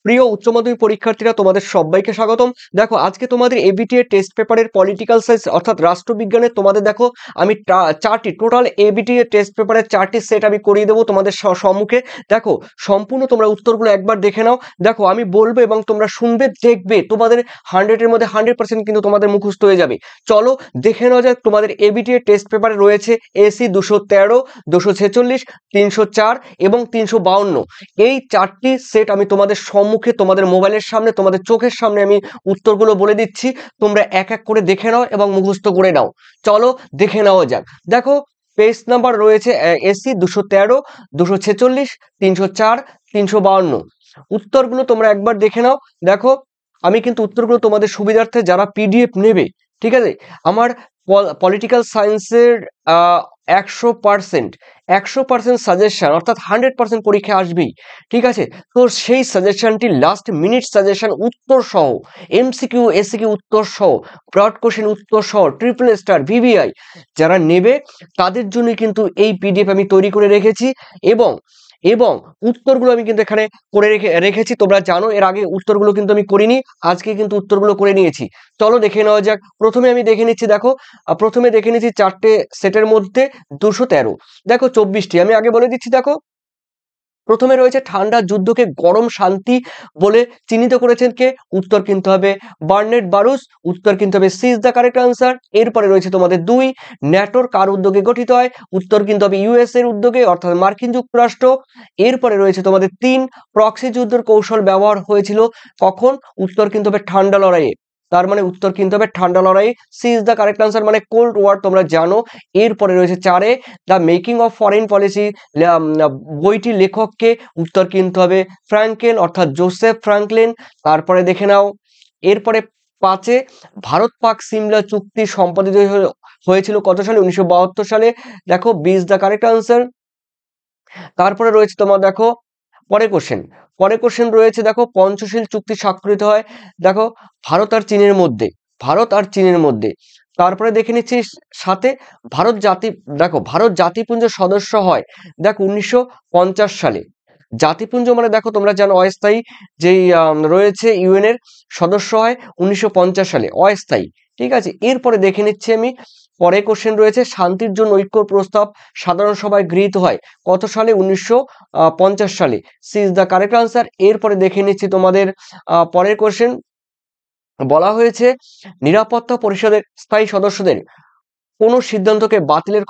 প্রিয় উচ্চ মাধ্যমিক পরীক্ষার্থীরা, তোমাদের সবাইকে স্বাগতম। দেখো, আজকে তোমাদের এবিটি এর টেস্ট পেপারের পলিটিক্যাল সায়েন্স অর্থাৎ রাষ্ট্রবিজ্ঞানের তোমাদের দেখো আমি চারটি টোটাল এবিটি এর টেস্ট পেপারের চারটি সেট আমি করিয়ে দেবো তোমাদের সম্মুখে। দেখো, সম্পূর্ণ তোমরা উত্তরগুলো একবার দেখে নাও। দেখো, আমি বলবো এবং তোমরা শুনবে, দেখবে তোমাদের 100-এর মধ্যে 100% কিন্তু তোমাদের মুখস্থ হয়ে যাবে। চলো দেখে নেওয়া যাক। তোমাদের এবিটি এর টেস্ট পেপারে রয়েছে এসি 213, 246, 304 এবং 352। এই চারটি সেট আমি তোমাদের সম্মুখে, তোমাদের মোবাইলের সামনে, তোমাদের চোখের সামনে আমি উত্তরগুলো বলে দিচ্ছি। তোমরা এক এক করে দেখে নাও এবং মুখস্থ করে নাও। চলো দেখে নেওয়া যাক। দেখো, পেজ নাম্বার রয়েছে এসি 213, 246, 304, 352। উত্তরগুলো তোমরা একবার দেখে নাও। দেখো, আমি কিন্তু উত্তরগুলো তোমাদের সুবিধার্থে যারা পিডিএফ নেবে, ঠিক আছে, আমার পলিটিক্যাল সায়েন্সের 100% সাজেশন অর্থাৎ 100% পরীক্ষা আসবেই, ঠিক আছে। তো সেই সাজেশনটি লাস্ট মিনিট সাজেশন উত্তর সহ, এমসিকিউ এসিকিউ উত্তর সহ, ব্রড কোশ্চেন উত্তর সহ, ট্রিপল স্টার ভিভিআই যারা নেবে তাদের জন্য কিন্তু এই পিডিএফ আমি তৈরি করে রেখেছি। এবং এবং উত্তরগুলো আমি কিন্তু এখানে করে রেখেছি। তোমরা জানো এর আগে উত্তরগুলো কিন্তু আমি করিনি, আজকে কিন্তু উত্তরগুলো করে নিয়েছি। চলো দেখে নেওয়া যাক। প্রথমে আমি দেখে নিচ্ছি। দেখো, প্রথমে দেখে নিচ্ছি চারটে সেটের মধ্যে 213। দেখো, 24টি আমি আগে বলে দিচ্ছি। দেখো, প্রথমে রয়েছে ঠান্ডা যুদ্ধকে গরম শান্তি বলে চিহ্নিত করেছেন কে? উত্তর কিন্তু হবে বার্নেট বারুস। উত্তর কিন্তু হবে C is the correct answer. এরপরে রয়েছে তোমাদের 2, ন্যাটোর কার উদ্যোগে গঠিত হয়? উত্তর কিন্তু হবে ইউএস এর উদ্যোগে অর্থাৎ মার্কিন যুক্তরাষ্ট্র। এরপরে রয়েছে তোমাদের 3, প্রক্সি যুদ্ধের কৌশল ব্যবহার হয়েছিল কখন? উত্তর কিন্তু হবে ঠান্ডা লড়াইয়ে। তার মানে উত্তর কিন্তু হবে ঠান্ডা লড়াই। C is the correct answer, মানে কোল্ড ওয়ার, তোমরা জানো। এরপরে রয়েছে 4, the making of foreign policy বইটি লেখককে? উত্তর কিন্তু হবে ফ্রাঙ্কলিন অর্থাৎ জোসেফ ফ্রাঙ্কলিন। তারপরে দেখে নাও, এরপরে 5, ভারত পাক সিমলা চুক্তি সম্পাদিত হয়েছিল কত সালে? 1972 সালে। দেখো, B is the correct answer. তারপরে রয়েছে তোমার, দেখো পরে কোশ্চেন রয়েছে। দেখো, পঞ্চশীল চুক্তি স্বাক্ষরিত হয়, দেখো, ভারত আর চীনের মধ্যে। তারপরে দেখে নিচ্ছি 7, ভারত জাতিপুঞ্জের সদস্য হয়, দেখো, 1950 সালে। জাতিপুঞ্জ মানে দেখো তোমরা জানো অস্থায়ী, যেই রয়েছে ইউএন এর সদস্য হয় 1950 সালে, অস্থায়ী, ঠিক আছে। এরপরে দেখে নিচ্ছি আমি, পরে কোশ্চেন রয়েছে শান্তির জন্য ঐক্য প্রস্তাব সাধারণ সভায় গৃহীত হয় কত সালে? 1950 সালে। C is the correct answer. এরপরে দেখে নিচ্ছি তোমাদের পরের কোশ্চেন, বলা হয়েছে নিরাপত্তা পরিষদের স্থায়ী সদস্যদের কোন সিদ্ধান্তকে বাতিলের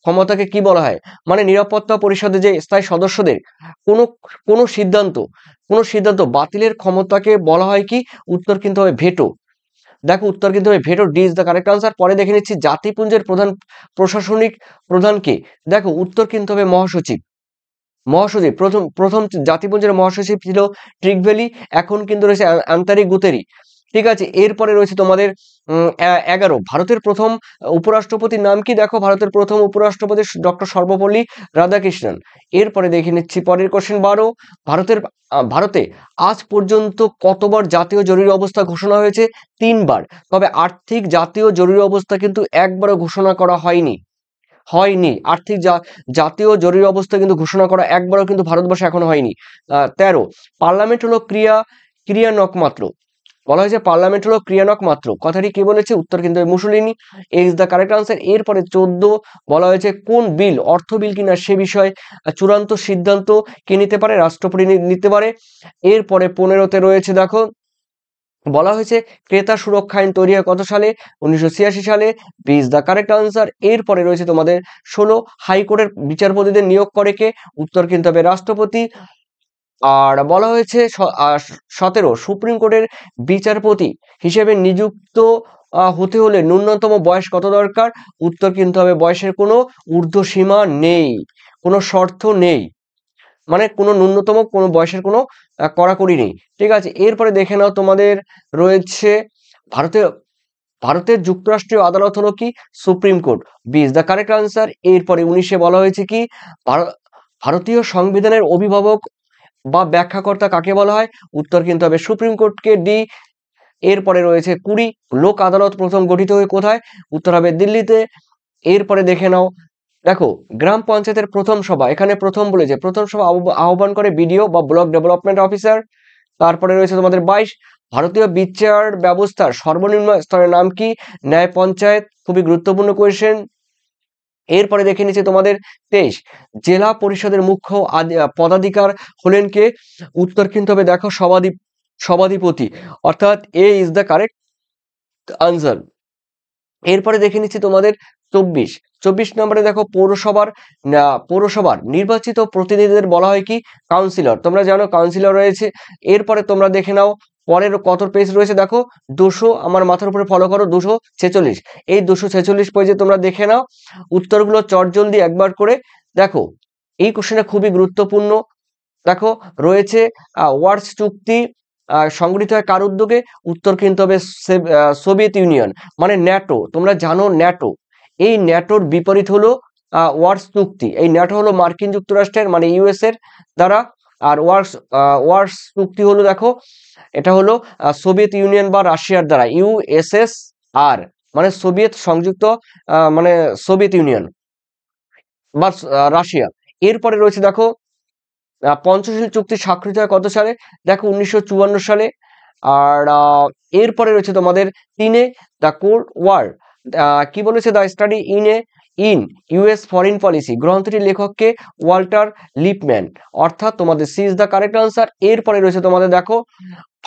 ক্ষমতাকে কি বলা হয়? মানে নিরাপত্তা পরিষদে যে স্থায়ী সদস্যদের কোন সিদ্ধান্ত বাতিলের ক্ষমতাকে বলা হয় কি? উত্তর কিন্তু হবে ভেটো। দেখো, উত্তর কিন্তু হবে veto, D is the correct answer. পরে দেখে নিচ্ছি জাতিপুঞ্জের প্রশাসনিক প্রধান কে? দেখো, উত্তর কিন্তু হবে মহাসচিব। প্রথম জাতিপুঞ্জের মহাসচিব ছিল ট্রিগভ্যালি, এখন কিন্তু রয়েছে আন্তরিক গুতেরি, ঠিক আছে। এরপরে রয়েছে তোমাদের 11, ভারতের প্রথম উপরাষ্ট্রপতির নাম কি? দেখো, ভারতের প্রথম উপরাষ্ট্রপতি ডক্টর সর্বপল্লী রাধাকৃষ্ণন। এরপরে দেখে নিচ্ছি পরের কোশ্চেন 12, ভারতে আজ পর্যন্ত কতবার জাতীয় জরুরি অবস্থা ঘোষণা হয়েছে? 3 বার। তবে আর্থিক জাতীয় জরুরি অবস্থা কিন্তু একবারও ঘোষণা করা হয়নি। জাতীয় জরুরি অবস্থা কিন্তু ঘোষণা করা একবারও কিন্তু ভারতবর্ষে এখনো হয়নি। 13, পার্লামেন্ট হলো ক্রিয়ানক মাত্র। বলা হয়েছে পার্লামেন্ট হলো ক্রিয়ানক মাত্র, কথাটি কে বলেছে? উত্তর কিন্তু Mussolini, is the correct answer. এরপরে 14, বলা হয়েছে কোন বিল অর্থ বিল কিনা সে বিষয়ে চূড়ান্ত সিদ্ধান্ত কে নিতে পারে? রাষ্ট্রপতি নিতে পারে। এরপরে 15তে রয়েছে, দেখো, বলা হয়েছে ক্রেতা সুরক্ষা আইন তৈরি হয় কত সালে? 1986 সালে, B is the correct answer. এরপরে রয়েছে তোমাদের 16, হাইকোর্টের বিচারপতিদের নিয়োগ করে কে? উত্তর কিন্তু হবে রাষ্ট্রপতি। আর বলা হয়েছে 17, সুপ্রিম কোর্টের বিচারপতি হিসেবে নিযুক্ত হতে হলে ন্যূনতম বয়স কত দরকার? উত্তর কিন্তু হবে বয়সের কোনো ঊর্ধ্বসীমা নেই, কোনো শর্ত নেই, মানে কোনো ন্যূনতম কোনো বয়সের কোনো কড়াকড়ি নেই, ঠিক আছে। এরপরে দেখে নাও, তোমাদের রয়েছে ভারতের যুক্তরাষ্ট্রীয় আদালত হলো কি? Supreme court, B is the correct answer. এরপরে 19-এ বলা হয়েছে কি? ভারতীয় সংবিধানের অভিভাবক বা ব্যাখ্যাকর্তা কাকে বলা হয়? উত্তর কিন্তু হবে সুপ্রিম কোর্টকে, ডি। এরপরে রয়েছে 20, লোক আদালত প্রথম গঠিত হয়ে কোথায়? উত্তর হবে দিল্লিতে। এরপরে দেখে নাও, দেখো, গ্রাম পঞ্চায়েতের প্রথম সভা, এখানে প্রথম বলেছে, প্রথম সভা আহ্বান করে বিডিও বা ব্লক ডেভেলপমেন্ট অফিসার। তারপরে রয়েছে তোমাদের 22, ভারতীয় বিচার ব্যবস্থার সর্বনিম্ন স্তরের নাম কি? ন্যায় পঞ্চায়েত, খুবই গুরুত্বপূর্ণ কোয়েশ্চেন। এরপরে দেখে নিচ্ছি তোমাদের 23, জেলা পরিষদের মুখ্য পদাধিকার হলেন কে? উত্তর কিন্তু হবে দেখো সভাধিপতি, অর্থাৎ A is the correct answer. এরপরে দেখে নিচ্ছি তোমাদের 24 নম্বরে দেখো পৌরসভার নির্বাচিত প্রতিনিধিদের বলা হয় কি? কাউন্সিলর। তোমরা জানো কাউন্সিলর রয়েছে। এরপরে তোমরা দেখে নাও পরের কত পেজ রয়েছে, দেখো 200, আমার মাথার উপরে ফলো করো, 246। এই 246 পেজে তোমরা দেখে নাও উত্তরগুলো চটজলদি একবার করে দেখো। এই কোশ্চেনটা খুবই গুরুত্বপূর্ণ। দেখো রয়েছে ওয়ার্স চুক্তি সংগঠিত হয় কার উদ্যোগে? উত্তর কিন্তু হবে সোভিয়েত ইউনিয়ন, মানে ন্যাটো। তোমরা জানো ন্যাটো, এই ন্যাটোর বিপরীত হলো ওয়ার্স চুক্তি। এই ন্যাটো হলো মার্কিন যুক্তরাষ্ট্রের মানে ইউএস এর দ্বারা, আর ওয়ার্স চুক্তি হলো দেখো এটা হলো সোভিয়েত ইউনিয়ন বা রাশিয়ার দ্বারা, ইউএসএসআর মানে সোভিয়েত সংযুক্ত মানে সোভিয়েত ইউনিয়ন বা রাশিয়া। এরপরে রয়েছে দেখো পঞ্চশীল চুক্তি স্বাক্ষরিত হয় কত সালে? দেখো 1954 সালে। আর এরপরে রয়েছে তোমাদের 3 দ্য কোল্ড ওয়ার, কি বলেছে? The study in US foreign policy. গ্রন্থটির লেখককে? ওয়াল্টার লিপম্যান, অর্থাৎ তোমাদের C is the correct answer. এরপরে রয়েছে তোমাদের দেখো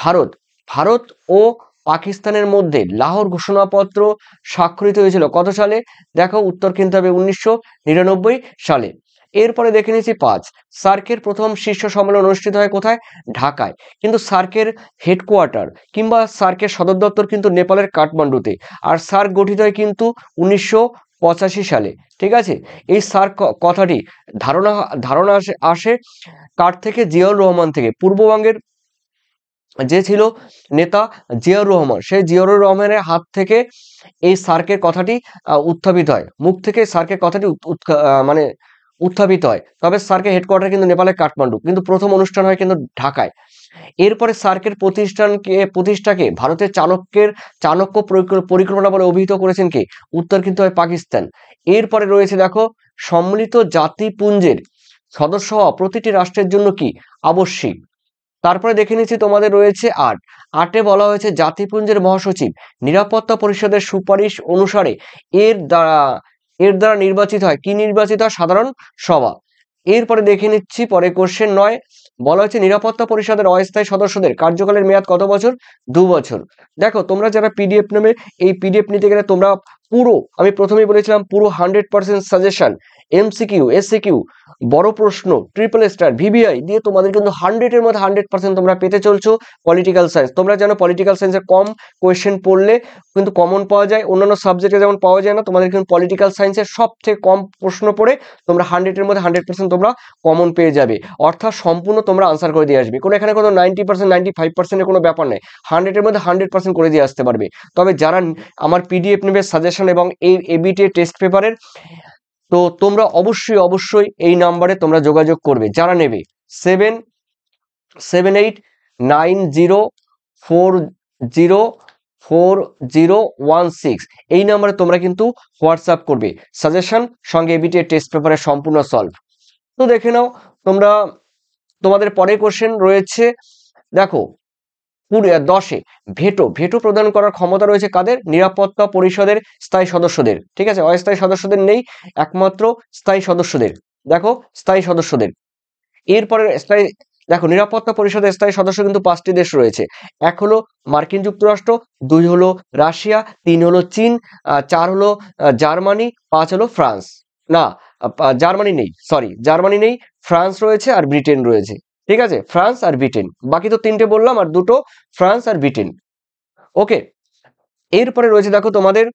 ভারত ও পাকিস্তানের মধ্যে লাহোর ঘোষণাপত্র স্বাক্ষরিত হয়েছিল কত সালে? দেখো উত্তর কিন্তু হবে 1999 সালে। এরপরে দেখে নিচ্ছি 5, সার্কের প্রথম শীর্ষ সম্মেলন অনুষ্ঠিত হয় কোথায়? ঢাকায়। কিন্তু সার্কের হেডকোয়ার্টার কিংবা সার্কের সদর দপ্তর কিন্তু নেপালের কাঠমান্ডুতে। আর সার্ক গঠিত হয় কিন্তু 1985 সালে। ঠিক আছে, এই সার্ক কথাটি ধারণা আসে কার থেকে? জিয়াউর রহমান থেকে। পূর্ববঙ্গের যে ছিল নেতা জিয়াউর রহমান, সেই জিয়াউর রহমানের হাত থেকে এই সার্কের কথাটি উত্থাপিত হয়, মুখ থেকে সার্কের কথাটি মানে উত্থাপিত হয়। তবে সার্কের হেডকোয়ার্টার কিন্তু নেপালের কাঠমান্ডু, কিন্তু প্রথম অনুষ্ঠান হয় কিন্তু ঢাকায়। এরপরে সার্কের প্রতিষ্ঠাকে ভারতের চাণক্য পরিকল্পনা বলে অভিহিত করেছেন কে? উত্তর কিন্তু হয় পাকিস্তান। এরপরে রয়েছে দেখো সম্মিলিত জাতিপুঞ্জের সদস্য হওয়া প্রতিটি রাষ্ট্রের জন্য কি আবশ্যিক? তারপরে দেখে নিচ্ছি তোমাদের রয়েছে 8 বলা হয়েছে জাতিপুঞ্জের মহাসচিব নিরাপত্তা পরিষদের সুপারিশ অনুসারে এর দ্বারা নির্বাচিত হয় কি? নির্বাচিত হয় সাধারণ সভা। এরপরে দেখে নিচ্ছি পরে কোশ্চেন 9, বলা হয়েছে নিরাপত্তা পরিষদের অস্থায়ী সদস্যদের কার্যকালের মেয়াদ কত বছর? 2 বছর। দেখো তোমরা যারা পিডিএফ নেবে, এই পিডিএফ নিতে গেলে তোমরা পুরো, আমি প্রথমেই বলেছিলাম পুরো 100% সাজেশন, এমসিকিউ, এসসিকিউ, বড় প্রশ্ন, ট্রিপল স্টার, ভিভিআই দিয়ে তোমাদের কিন্তু 100 এর মধ্যে 100% তোমরা পেতে চলছো পলিটিক্যাল সায়েন্স। তোমরা জানো পলিটিক্যাল সায়েন্সে কম কোয়েশ্চেন পড়লে কিন্তু কমন পাওয়া যায়, অন্যান্য সাবজেক্টে যেমন পাওয়া যায় না, তোমাদের কিন্তু পলিটিক্যাল সায়েন্সের সবথেকে কম প্রশ্ন পড়ে তোমরা 100 এর মধ্যে 100% তোমরা কমন পেয়ে যাবে, অর্থাৎ সম্পূর্ণ তোমরা আনসার করে দিয়ে আসবে। কোনো এখানে কোনো 90% 95%-এর কোনো ব্যাপার নেই, 100 এর মধ্যে 100% করে দিয়ে আসতে পারবে। তবে যারা আমার পিডিএফ নেবে সাজেশন এবং এই এবিটি টেস্ট পেপারের, তো তোমরা অবশ্যই এই নাম্বারে তোমরা যোগাযোগ করবে যারা নেবে 778904044016, এই নাম্বারে তোমরা কিন্তু হোয়াটসঅ্যাপ করবে সাজেশন সঙ্গে এবিটি টেস্ট পেপারের সম্পূর্ণ সলভ। তো দেখে নাও তোমরা, তোমাদের পরের কোশ্চেন রয়েছে দেখো 10-এ ভেটো প্রদান করার ক্ষমতা রয়েছে কাদের? নিরাপত্তা পরিষদের স্থায়ী সদস্যদের। ঠিক আছে, অস্থায়ী সদস্যদের নেই, একমাত্র স্থায়ী সদস্যদের। দেখো স্থায়ী সদস্যদের। এরপরে দেখো নিরাপত্তা পরিষদের স্থায়ী সদস্য কিন্তু 5টি দেশ রয়েছে। 1 হলো মার্কিন যুক্তরাষ্ট্র, 2 হলো রাশিয়া, 3 হলো চীন, 4 হলো জার্মানি, 5 হলো ফ্রান্স। না, জার্মানি নেই, ফ্রান্স রয়েছে আর ব্রিটেন রয়েছে। ঠিক আছে, ফ্রান্স আর ব্রিটেন, বাকি তো 3টে বললাম আর 2টো ফ্রান্স আর ব্রিটেন। ওকে, এরপরে রয়েছে দেখো তোমাদের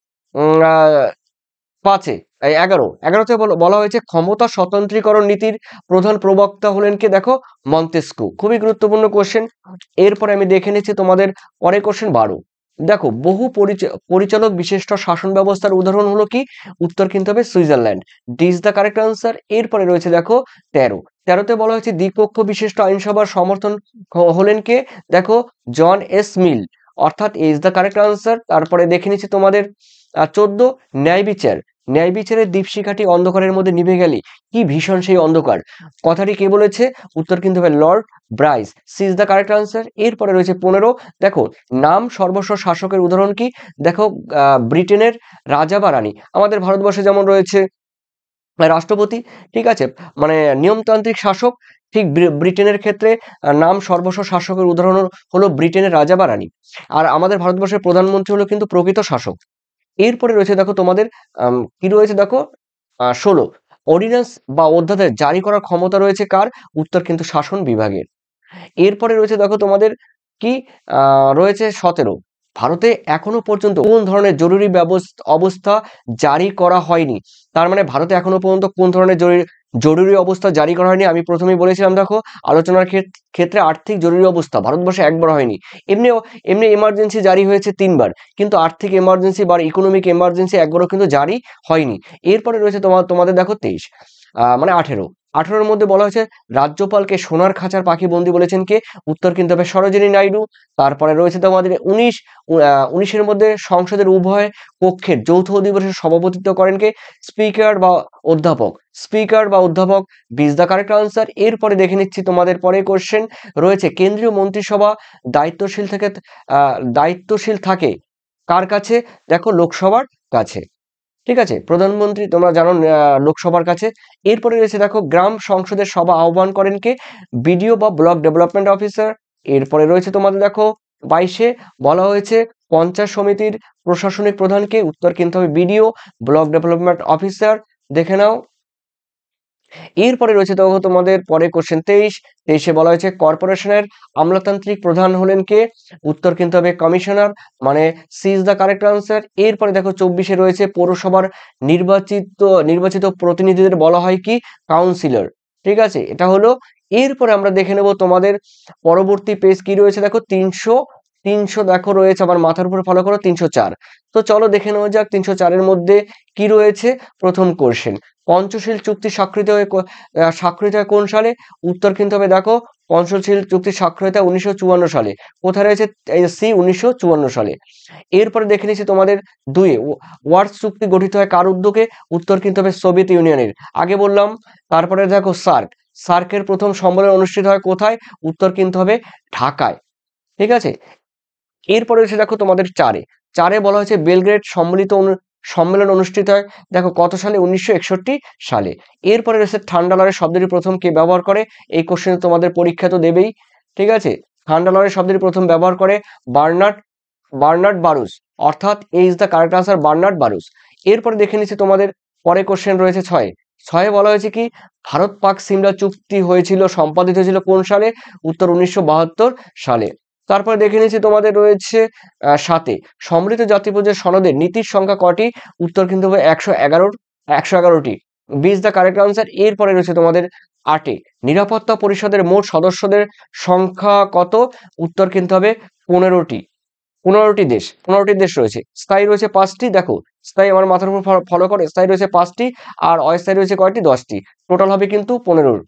11তে বলা হয়েছে ক্ষমতা স্বতন্ত্রীকরণ নীতির প্রধান প্রবক্তা হলেন কে? দেখো মন্তেস্কু, খুবই গুরুত্বপূর্ণ কোশ্চেন। এরপরে আমি দেখে নিচ্ছি তোমাদের পরে কোশ্চেন 12, দেখো বহু পরিচালক বিশিষ্ট শাসন ব্যবস্থার উদাহরণ হলো কি? উত্তর কিন্তু হবে Switzerland, D is the correct answer. এরপরে রয়েছে দেখো 13তে বলা হয়েছে দ্বিপক্ষ বিশিষ্ট আইনসভার সমর্থন হলেন কে? দেখো জন এস মিল, অর্থাৎ A is the correct answer. তারপরে দেখে নিচ্ছি তোমাদের 14 ন্যায় বিচার ন্যায় বিচারের দীপশিখাটি অন্ধকারের মধ্যে নিভে গেলে কি ভীষণ সেই অন্ধকার, কথাটি কে বলেছে? উত্তর কিন্তু হবে lord Bryce. C is the correct answer. এরপরে রয়েছে 15, দেখো নাম সর্বস্ব শাসকের উদাহরণ কি? দেখো ব্রিটেনের রাজা বা রানী, আমাদের ভারতবর্ষে যেমন রয়েছে রাষ্ট্রপতি, ঠিক আছে, মানে নিয়মতান্ত্রিক শাসক, ঠিক ব্রিটেনের ক্ষেত্রে নাম সর্বস্ব শাসকের উদাহরণ হলো ব্রিটেনের রাজা বা রানী। আর আমাদের ভারতবর্ষের প্রধানমন্ত্রী হলো কিন্তু প্রকৃত শাসক। এরপরে রয়েছে দেখো তোমাদের কি রয়েছে দেখো 16, অর্ডিন্যান্স বা অধ্যাদেশ জারি করার ক্ষমতা রয়েছে কার? উত্তর কিন্তু শাসন বিভাগের। এরপরে রয়েছে দেখো তোমাদের কি রয়েছে 17, ভারতে এখনো পর্যন্ত কোন ধরনের জরুরি অবস্থা জারি করা হয়নি? তার মানে ভারতে এখনো পর্যন্ত কোন ধরনের জরুরি অবস্থা জারি করা হয়নি? আমি প্রথমেই বলেছিলাম দেখো আলোচনার ক্ষেত্রে আর্থিক জরুরি অবস্থা ভারতবর্ষে একবার হয়নি। এমনি এমনি এমার্জেন্সি জারি হয়েছে 3বার, কিন্তু আর্থিক এমার্জেন্সি বা ইকোনমিক এমার্জেন্সি একবারও কিন্তু জারি হয়নি। এরপরে রয়েছে তোমাদের দেখো 23, মানে 18 মধ্যে বলা হয়েছে রাজ্যপালকে সোনার খাঁচার পাখি বন্দী বলেছেন কে? উত্তর কিন্তু হবে সরোজিনী নাইডু। তারপরে রয়েছে তোমাদের 19 মধ্যে সংসদের উভয় কক্ষের যৌথ অধিবেশনে সভাপতিত্ব করেন কে? স্পিকার বা অধ্যাপক। স্পিকার বা অধ্যাপক বিজ দ্য কারেক্ট আনসার। এরপরে দেখে নিচ্ছি তোমাদের পরে কোশ্চেন রয়েছে কেন্দ্রীয় মন্ত্রিসভা দায়িত্বশীল থাকে কার কাছে? দেখো লোকসভার কাছে, ঠিক আছে, প্রধানমন্ত্রী তোমরা জানো লোকসভার কাছে। এরপরে রয়েছে দেখো গ্রাম সংসদের সভা আহ্বান করেন কে? বিডিও বা ব্লক ডেভেলপমেন্ট অফিসার। এরপরে রয়েছে তোমাদের দেখো 22 বলা হয়েছে পঞ্চায়েত সমিতির প্রশাসনিক প্রধানকে? উত্তর কিন্তু হবে বিডিও ব্লক ডেভেলপমেন্ট অফিসার। দেখে নাও। এরপরে রয়েছে দেখো তোমাদের পরে কোশ্চেন 23 বলা হয়েছে কর্পোরেশনের আমলাতান্ত্রিক প্রধান হলেন কে? উত্তর কিন্তু হবে কমিশনার, মানে C is the correct answer. এরপরে দেখো 24 রয়েছে পৌরসভার নির্বাচিত প্রতিনিধিদের বলা হয় কি? কাউন্সিলর, ঠিক আছে, এটা হলো। এরপরে আমরা দেখে নেব তোমাদের পরবর্তী পেজ কি রয়েছে দেখো 300 দেখো রয়েছে আমার মাথার উপর ফলো করো 304। তো চলো দেখে নেওয়া যাক 304 মধ্যে কি রয়েছে। প্রথম কোশ্চেন, পঞ্চশীল চুক্তি স্বাক্ষরিত হয় কোন সালে? উত্তর কিন্তু হবে দেখো পঞ্চশীল চুক্তি স্বাক্ষরিত হয় 1954 সালে। কোথায় রয়েছে? সি 1954 সালে। এরপরে দেখে নিচ্ছি তোমাদের 2, ওয়ার্স চুক্তি গঠিত হয় কার উদ্যোগে? উত্তর কিন্তু হবে সোভিয়েত ইউনিয়নের, আগে বললাম। তারপরে দেখো সার্কের প্রথম সম্মেলন অনুষ্ঠিত হয় কোথায়? উত্তর কিন্তু হবে ঢাকায়, ঠিক আছে। এরপরে এসে দেখো তোমাদের 4 বলা হয়েছে বেলগ্রেড সম্মেলন অনুষ্ঠিত হয় দেখো কত সালে? 1961 সালে। এরপরে রয়েছে ঠান্ডা লড়াই শব্দটি প্রথম কে ব্যবহার করে? এই কোশ্চেন তোমাদের পরীক্ষা তো দেবেই, ঠিক আছে। ঠান্ডা লড়াই শব্দটি প্রথম ব্যবহার করে বার্নার্ড বারুস, অর্থাৎ A is the correct answer Bernard Baruch. এরপরে দেখে নিচ্ছি তোমাদের পরে কোশ্চেন রয়েছে 6 বলা হয়েছে কি? ভারত পাক সিমলা চুক্তি সম্পাদিত হয়েছিল কোন সালে? উত্তর 1972 সালে। তারপরে দেখে নিচ্ছি তোমাদের রয়েছে 7, সমৃদ্ধ জাতিপুঞ্জের সনদের নীতির সংখ্যা কটি? উত্তর কিন্তু হবে 111টি, বিজ দ্য কারেক্ট আনসার। এরপরে রয়েছে তোমাদের 8, নিরাপত্তা পরিষদের মোট সদস্যদের সংখ্যা কত? উত্তর কিন্তু হবে 15টি দেশ রয়েছে। স্থায়ী রয়েছে 5টি, দেখো স্থায়ী আমার মাথার উপর ফলো করে, স্থায়ী রয়েছে 5টি, আর অস্থায়ী রয়েছে কয়টি? 10টি, টোটাল হবে কিন্তু 15।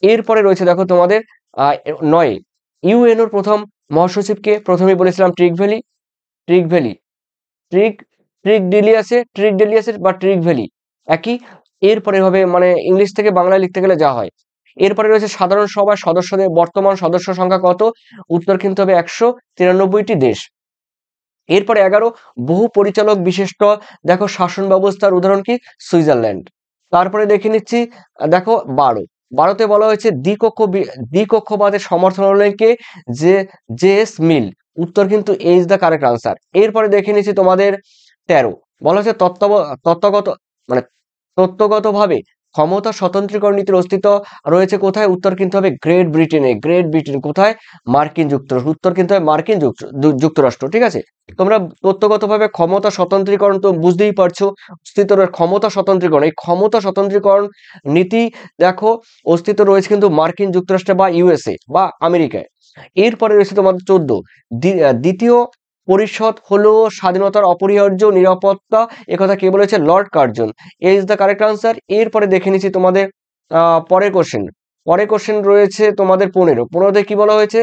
এরপরে রয়েছে দেখো তোমাদের 9, ইউএনওর প্রথম মহাসচিবকে? প্রথমেই বলেছিলাম ট্রিক ভ্যালি ট্রিক ডেলিয়াসের বা ট্রিক ভ্যালি একই। এরপরে হবে মানে ইংলিশ থেকে বাংলায় লিখতে গেলে যা হয়। এরপরে রয়েছে সাধারণ সভার সদস্যদের বর্তমান সদস্য সংখ্যা কত? উত্তর কিন্তু হবে 193টি দেশ। এরপরে 11, বহু পরিচালক বিশিষ্ট দেখো শাসন ব্যবস্থার উদাহরণ কি? সুইজারল্যান্ড। তারপরে দেখে নিচ্ছি দেখো 12তে বলা হয়েছে দ্বিকক্ষবাদের সমর্থন হলেন কে? J S Mill. উত্তর কিন্তু A is the correct answer. এরপরে দেখে নিচ্ছি তোমাদের 13, বলা হচ্ছে তত্ত্বগত মানে তত্ত্বগতভাবে ক্ষমতা স্বতন্ত্রীকরণ নীতির অস্তিত্ব রয়েছে কোথায়? উত্তর কিন্তু হবে গ্রেট ব্রিটেন কোথায়? মার্কিন যুক্তরাষ্ট্র। উত্তর কিন্তু হবে মার্কিন যুক্তরাষ্ট্র, ঠিক আছে। তোমরা তত্ত্বগতভাবে ক্ষমতা স্বতন্ত্রীকরণ তো বুঝতেই পারছো, অস্তিত্ব ক্ষমতা স্বতন্ত্রীকরণ, এই ক্ষমতা স্বতন্ত্রীকরণ নীতি দেখো অস্তিত্ব রয়েছে কিন্তু মার্কিন যুক্তরাষ্ট্রে বা ইউএসএ বা আমেরিকায়। এরপরে রয়েছে তোমাদের 14, দ্বিতীয় পরিষদ হলো স্বাধীনতার অপরিহার্য নিরাপত্তা, একথা কে বলেছে? Lord Curzon. A is the correct answer. এরপরে দেখে নিচ্ছি তোমাদের পরের কোশ্চেন রয়েছে তোমাদের 15তে কি বলা হয়েছে?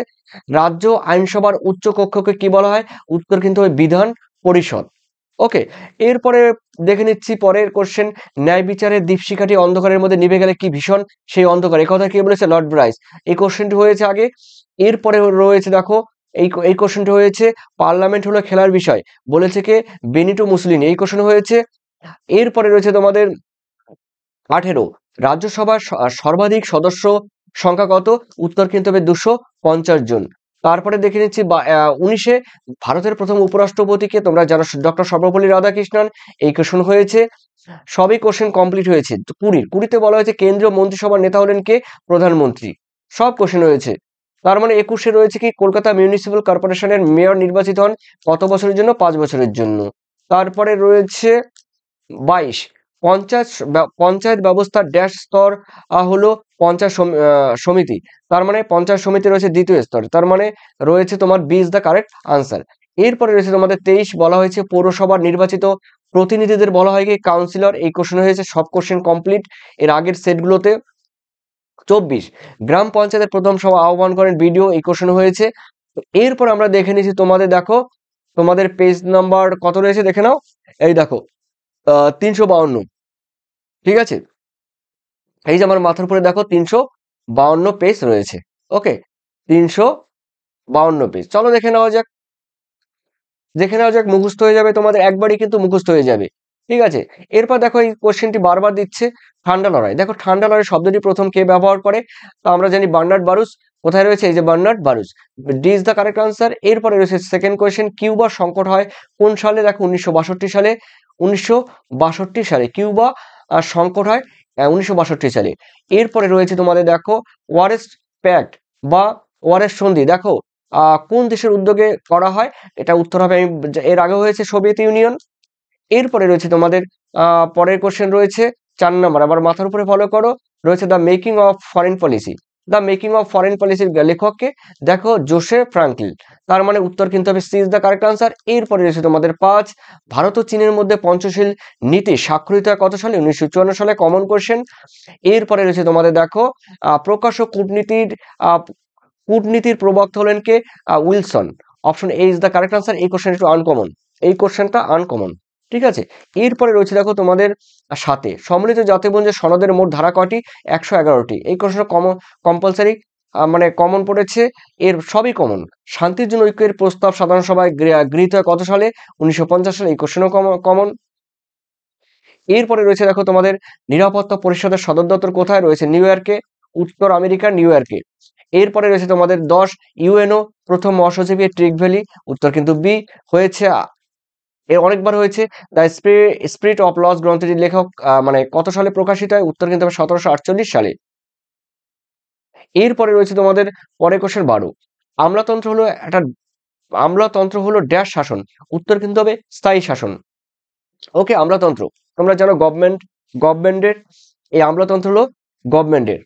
রাজ্য আইনসভার উচ্চ কক্ষকে কি বলা হয়? উত্তর কিন্তু বিধান পরিষদ। ওকে, এরপরে দেখে নিচ্ছি পরের কোশ্চেন, ন্যায় বিচারের দীপশিখাটি অন্ধকারের মধ্যে নিভে গেলে কি ভীষণ সেই অন্ধকার, এই কথা কে বলেছে? Lord Bryce. এই কোশ্চেনটি হয়েছে আগে। এরপরে রয়েছে দেখো এই কোশ্চেনটি হয়েছে পার্লামেন্ট হলো খেলার বিষয়, বলেছে কে? বেনিটো মুসলিনি, এই কোশ্চেন হয়েছে। এরপরে রয়েছে তোমাদের 18, রাজ্যসভার সর্বাধিক সদস্য সংখ্যা কত? উত্তর কিন্তু হবে 250 জন। তারপরে দেখে নিচ্ছি 19-এ ভারতের প্রথম উপরাষ্ট্রপতিকে তোমরা জানো, ডক্টর সর্বপল্লী রাধাকৃষ্ণন, এই কোশ্চেন হয়েছে। সবই কোশ্চেন কমপ্লিট হয়েছে। 20-তে বলা হয়েছে কেন্দ্রীয় মন্ত্রিসভার নেতা হলেন কে? প্রধানমন্ত্রী। সব কোশ্চেন হয়েছে। তার মানে 21-এ রয়েছে কি? কলকাতা মিউনিসিপ্যাল কর্পোরেশনের মেয়র নির্বাচিত হন কত বছরের জন্য? 5 বছরের জন্য। তারপরে রয়েছে 22, পঞ্চায়েত ব্যবস্থার ড্যাশ স্তর হলো পঞ্চায়েত সমিতি। তার মানে পঞ্চায়েত সমিতি রয়েছে দ্বিতীয় স্তর, তার মানে রয়েছে তোমার B is the correct answer. এরপরে রয়েছে তোমাদের 23, বলা হয়েছে পৌরসভার নির্বাচিত প্রতিনিধিদের বলা হয় কি? কাউন্সিলর, এই কোশ্চেন হয়েছে। সব কোশ্চেন কমপ্লিট এর আগের সেটগুলোতে। 24, গ্রাম পঞ্চায়েতের প্রথম সভা আহ্বান করেন বিডিও, এই কোশ্চেন হয়েছে। তো এরপর আমরা দেখে নিচ্ছি তোমাদের, দেখো তোমাদের পেজ নাম্বার কত রয়েছে দেখে নাও। এই দেখো 352, ঠিক আছে। এই যে আমার মাথার উপরে দেখো 352 পেজ রয়েছে। ওকে, 352 পেজ। চলো দেখে নেওয়া যাক, মুখস্থ হয়ে যাবে তোমাদের, একবারই কিন্তু মুখস্থ হয়ে যাবে। ঠিক আছে, এরপর দেখো এই কোশ্চেনটি বারবার দিচ্ছে, ঠান্ডা লড়াই। দেখো ঠান্ডা লড়াই শব্দটি প্রথম কে ব্যবহার করে? তো আমরা জানি বার্নার্ড বারুচ। কোথায় রয়েছে? এই যে Bernard Baruch, D is the correct answer. এরপরে রয়েছে সেকেন্ড কোয়েশ্চেন, কিউবার সংকট হয় কোন সালে? দেখো 1962 সালে। 1962 সালে কিউবা সংকট হয় 1962 সালে। এরপরে রয়েছে তোমাদের দেখো ওয়ারেস্ট প্যাক্ট বা ওয়ারেস্ট সন্ধি, দেখো কোন দেশের উদ্যোগে করা হয়? এটা উত্তর হবে, আমি এর আগে হয়েছে সোভিয়েত ইউনিয়ন। এরপরে রয়েছে তোমাদের পরের কোশ্চেন রয়েছে 4 নম্বর, আবার মাথার উপরে ফলো করো, রয়েছে the making of foreign policy. The making of foreign পলিসির লেখককে? দেখো জোসেফ ফ্রাঙ্কলিন। তার মানে উত্তর কিন্তু হবে C is the correct answer. এরপরে রয়েছে তোমাদের 5, ভারত ও চীনের মধ্যে পঞ্চশীল নীতি স্বাক্ষরিত হয় কত সালে? 1954 সালে, কমন কোশ্চেন। এরপরে রয়েছে তোমাদের দেখো প্রকাশ্য কূটনীতির প্রবক্তা হলেন কে? Wilson. Option A is the correct answer. এই কোশ্চেন একটু আনকমন, এই কোশ্চেনটা আনকমন, ঠিক আছে। এরপরে রয়েছে দেখো তোমাদের সাথে, সম্মিলিত জাতিপুঞ্জের সনদের মোট ধারা কয়টি? 111টি। এই কোশ্চেন কম্পালসারি, মানে কমন পড়েছে, এর সবই কমন। শান্তির জন্য ঐক্যের প্রস্তাব সাধারণ সভায় গৃহীত হয় কত সালে? 1950 সালে, এই কোশ্চেনও কমন। এরপরে রয়েছে দেখো তোমাদের নিরাপত্তা পরিষদের সদর দপ্তর কোথায় রয়েছে? নিউ ইয়র্কে, উত্তর আমেরিকার নিউ ইয়র্কে। এরপরে রয়েছে তোমাদের 10, ইউএনও প্রথম মহাসচিব ট্রিক ভ্যালি, উত্তর কিন্তু বি হয়েছে। এর অনেকবার হয়েছে। দ্য স্পিরিট অফ লস গ্রন্থটির লেখক মানে কত সালে প্রকাশিত হয়? উত্তর কিন্তু 1748 সালে। এরপরে রয়েছে তোমাদের পরের কোশ্চেন 12, আমলাতন্ত্র হলো ড্যাশ শাসন, উত্তর কিন্তু হবে স্থায়ী শাসন। ওকে, আমলাতন্ত্র তোমরা জানো গভর্নমেন্টের, এই আমলাতন্ত্র হলো গভর্নমেন্টের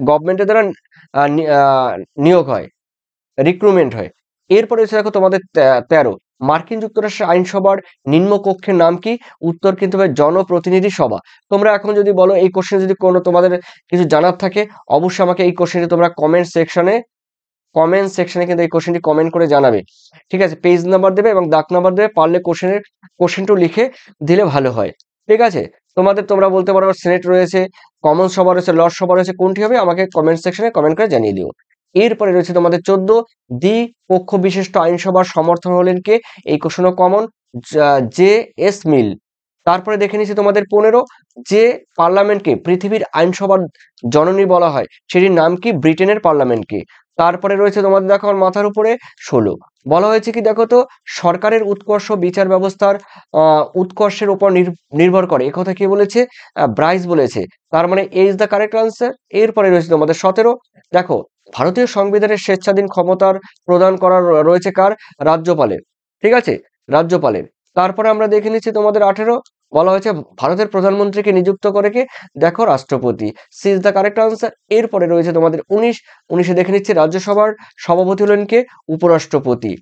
গভর্নমেন্টের দ্বারা নিয়োগ হয়, রিক্রুটমেন্ট হয়। এরপরে এসে দেখো তোমাদের 13, মার্কিন যুক্তরাষ্ট্রের আইনসভার নিম্নকক্ষের নাম কি? উত্তর কিন্তু হবে জনপ্রতিনিধি সভা। তোমরা এখন যদি বলো এই কোশ্চেন যদি কোনো তোমাদের কিছু জানার থাকে, অবশ্যই আমাকে এই কোশ্চেনটি তোমরা কমেন্ট সেকশনে কিন্তু এই কোশ্চেনটি কমেন্ট করে জানাবে, ঠিক আছে। পেজ নাম্বার দেবে এবং দাগ নাম্বার দেবে, পারলে কোশ্চেনটা লিখে দিলে ভালো হয়, ঠিক আছে। তোমরা বলতে পারো সিনেট রয়েছে, কমন সভা রয়েছে, লর্ড সভা রয়েছে, কোনটি হবে আমাকে কমেন্ট সেকশনে কমেন্ট করে জানিয়ে দিও। এরপরে রয়েছে তোমাদের 14, দ্বি পক্ষ বিশিষ্ট আইনসভার সমর্থন হলেন কে? এই কোশ্চেনও কমন, জে এস মিল। তারপরে দেখে নিচ্ছি তোমাদের 15, যে পার্লামেন্টকে পৃথিবীর আইনসভার জননী বলা হয় সেটির নাম কি? ব্রিটেনের পার্লামেন্টকে। তারপরে রয়েছে তোমাদের দেখো আমার মাথার উপরে 16, বলা হয়েছে কি? দেখো তো, সরকারের উৎকর্ষ বিচার ব্যবস্থার উৎকর্ষের উপর নির্ভর করে, একথা কে বলেছে? ব্রাইস বলেছে। তার মানে এ ইজ দ্য কারেক্ট আনসার। এরপরে রয়েছে তোমাদের 17, দেখো ভারতীয় সংবিধানের স্বেচ্ছাধীন ক্ষমতার প্রদান করা রয়েছে কার? রাজ্যপালের, ঠিক আছে, রাজ্যপালের। তারপরে আমরা দেখে নিচ্ছি তোমাদের 18, বলা হয়েছে ভারতের প্রধানমন্ত্রীকে নিযুক্ত করে কে? দেখো রাষ্ট্রপতি, C is the correct answer. এরপরে রয়েছে তোমাদের 19 দেখে নিচ্ছি রাজ্যসভার সভাপতি হলেন কে? উপরাষ্ট্রপতি।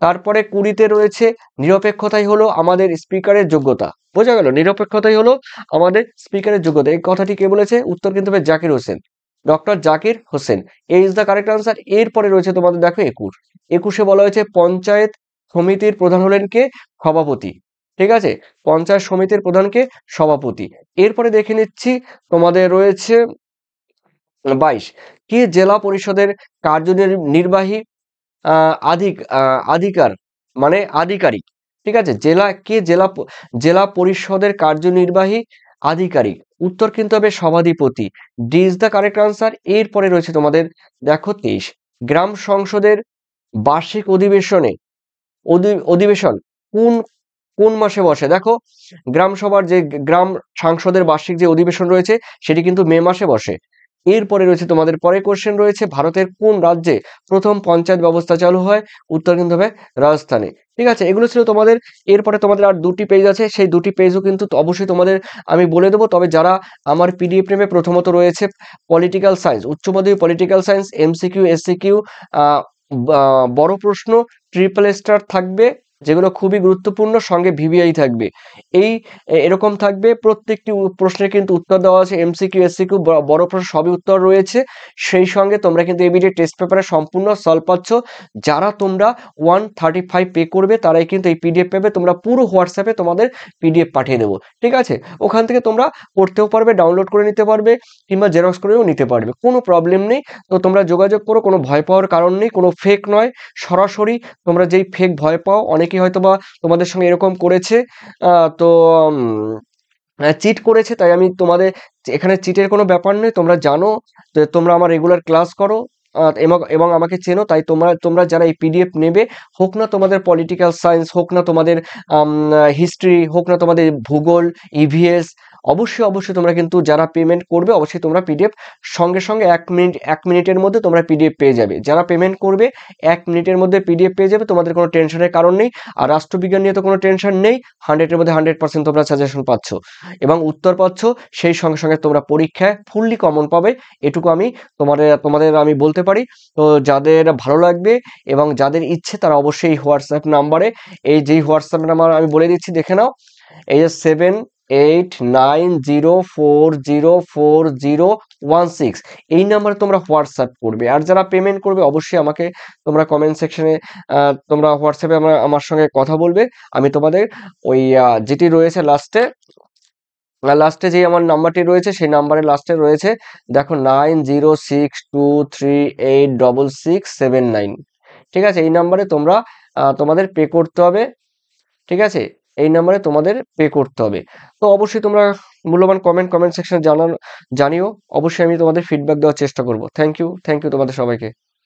তারপরে 20-তে রয়েছে নিরপেক্ষতাই হলো আমাদের স্পিকারের যোগ্যতা। বোঝা গেল, নিরপেক্ষতাই হলো আমাদের স্পিকারের যোগ্যতা। এই কথাটি কে বলেছে? উত্তর কিন্তু হবে Zakir Hossain, doctor Zakir Hossain. A is the correct answer. এরপরে রয়েছে তোমাদের দেখো 21, 21-এ বলা হয়েছে পঞ্চায়েত সমিতির প্রধান হলেন কে? সভাপতি। ঠিক আছে, পঞ্চায়েত সমিতির প্রধানকে সভাপতি। এরপরে দেখে নিচ্ছি তোমাদের রয়েছে 22 কে জেলা পরিষদের কার্যনির্বাহী আধিকার মানে আধিকারিক। ঠিক আছে, জেলা পরিষদের কার্যনির্বাহী আধিকারিক। উত্তর কিন্তু হবে সভাধিপতি। D is the correct answer. এরপরে রয়েছে তোমাদের দেখো 23 গ্রাম সংসদের বার্ষিক অধিবেশন কোন কোন মাসে বসে? দেখো, গ্রাম সভার যে গ্রাম সাংসদের বার্ষিক যে অধিবেশন রয়েছে সেটি কিন্তু মে মাসে বসে। এরপরে রয়েছে তোমাদের পরে কোশ্চেন রয়েছে ভারতের কোন রাজ্যে প্রথম পঞ্চায়েত ব্যবস্থা চালু হয়? উত্তর কিন্তু হবে রাজস্থানে। ঠিক আছে, এগুলো ছিল তোমাদের। এরপরে তোমাদের আর দুটি পেজ আছে, সেই দুটি পেজও কিন্তু অবশ্যই তোমাদের আমি বলে দেবো। তবে যারা আমার পিডিএফ নেবে, প্রথমত রয়েছে পলিটিক্যাল সায়েন্স, উচ্চ মাধ্যমিক পলিটিক্যাল সায়েন্স, এমসিকিউ এসসিকিউ, বড় প্রশ্ন, ট্রিপল স্টার থাকবে যেগুলো খুবই গুরুত্বপূর্ণ, সঙ্গে ভিভিআই থাকবে। এরকম থাকবে, প্রত্যেকটি প্রশ্নের কিন্তু উত্তর দেওয়া আছে, এমসিকিউ এসসিকিউ বড় প্রশ্ন সবই উত্তর রয়েছে। সেই সঙ্গে তোমরা কিন্তু এবিডি টেস্ট পেপারে সম্পূর্ণ সলভ পাচ্ছ। যারা তোমরা 135 পে করবে তারাই কিন্তু এই পিডিএফ পাবে। তোমরা পুরো হোয়াটসঅ্যাপে তোমাদের পিডিএফ পাঠিয়ে দেবো। ঠিক আছে, ওখান থেকে তোমরা পড়তেও পারবে, ডাউনলোড করে নিতে পারবে, কিংবা জেরক্স করেও নিতে পারবে, কোনো প্রবলেম নেই। তো তোমরা যোগাযোগ করো, কোনো ভয় পাওয়ার কারণ নেই, কোনো ফেক নয়, সরাসরি। তোমরা যেই ফেক ভয় পাও, অনেকেই হয়তো বা তোমাদের সঙ্গে এরকম করেছে, তো চিট করেছে, তাই আমি তোমাদের এখানে চিটের কোনো ব্যাপার নেই। তোমরা জানো, তোমরা আমার রেগুলার ক্লাস করো এবং আমাকে চেনো, তাই তোমরা যারা এই পিডিএফ নেবে, হোক না তোমাদের পলিটিক্যাল সায়েন্স, হোক না তোমাদের হিস্ট্রি, হোক না তোমাদের ভূগোল, ইভিএস, অবশ্যই তোমরা কিন্তু যারা পেমেন্ট করবে অবশ্যই তোমরা পিডিএফ সঙ্গে সঙ্গে 1 মিনিটের মধ্যে তোমরা পিডিএফ পেয়ে যাবে। যারা পেমেন্ট করবে 1 মিনিটের মধ্যে পিডিএফ পেয়ে যাবে, তোমাদের কোনো টেনশনের কারণ নেই। আর রাষ্ট্রবিজ্ঞান নিয়ে তো কোনো টেনশন নেই, 100-এর মধ্যে 100% তোমরা সাজেশন পাচ্ছ এবং উত্তর পাচ্ছ। সেই সঙ্গে সঙ্গে তোমরা পরীক্ষায় ফুললি কমন পাবে, এটুকু আমি তোমাদের আমি বলতে পারি। তো যাদের ভালো লাগবে এবং যাদের ইচ্ছে তারা অবশ্যই হোয়াটসঅ্যাপ নাম্বারে, এই যেই হোয়াটসঅ্যাপ নাম্বার আমি বলে দিচ্ছি দেখে নাও, এই যে 7890404016, এই নাম্বারে তোমরা হোয়াটসঅ্যাপ করবে। আর যারা পেমেন্ট করবে অবশ্যই আমাকে তোমরা কমেন্ট সেকশনে তোমরা হোয়াটসঅ্যাপে আমার সঙ্গে কথা বলবে। আমি তোমাদের ওই যেটি রয়েছে লাস্টে যে আমার নাম্বারটি রয়েছে, সেই নাম্বারের লাস্টে রয়েছে দেখো 9062386669। ঠিক আছে, এই নাম্বারে তোমাদের পে করতে হবে। ঠিক আছে, এই নাম্বারে তোমাদের পে করতে হবে। তো অবশ্যই তোমরা মূল্যবান কমেন্ট সেকশনে জানিও। অবশ্যই আমি তোমাদের ফিডব্যাক দেওয়ার চেষ্টা করব। থ্যাংক ইউ তোমাদের সবাইকে।